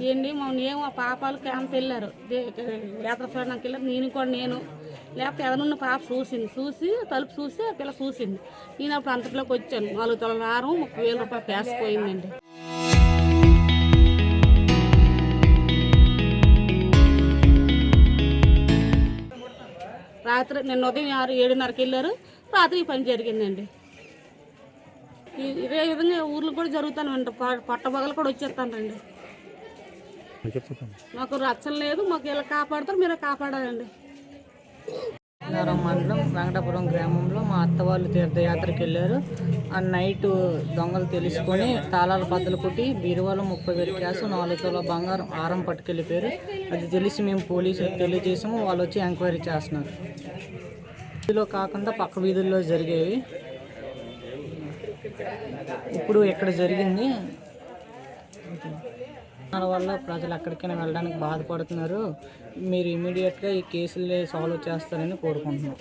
ఏంటి మేము ఆ పాపాలు క్యాంప్ వెళ్ళారు, యాత్ర చూడడానికి వెళ్ళారు. నేను లేకపోతే ఎదనున్న పాప చూసి తలుపు చూసి ఆ పిల్ల చూసింది. నేను అప్పుడు అంతలోకి వచ్చాను. 4 తులాల హారం 30,000 రూపాయలు క్యాష్ పోయిందండి. రాత్రి నిన్న ఉదయం 7:30కి వెళ్ళారు. రాత్రి ఈ పని జరిగిందండి. ఇదే విధంగా ఊర్లు కూడా జరుగుతాను అంట. పట్టబగలు కూడా వచ్చేస్తానండి. మాకు రక్షణ లేదు, మాకు ఇలా కాపాడుతారు, మీరు కాపాడాలండి. మండలం వెంకటాపురం గ్రామంలో మా అత్త వాళ్ళు తీర్థయాత్రకి వెళ్ళారు. ఆ నైట్ దొంగలు తెలుసుకొని తాళాల బద్దలు కొట్టి బీరువాలో 30,000 క్యాష్ 4 తులాల బంగారం హారం పట్టుకెళ్ళిపోయారు. అది తెలిసి మేము పోలీసులకు తెలియజేసాము. వాళ్ళు వచ్చి ఎంక్వైరీ చేస్తున్నారు. వీధిలో కాకుండా పక్క వీధుల్లో జరిగేవి. ఇప్పుడు ఇక్కడ జరిగింది. వల్ల ప్రజలు ఎక్కడికైనా వెళ్ళడానికి బాధపడుతున్నారు. మీరు ఇమీడియట్గా ఈ కేసులు సాల్వ్ చేస్తారని కోరుకుంటున్నాం.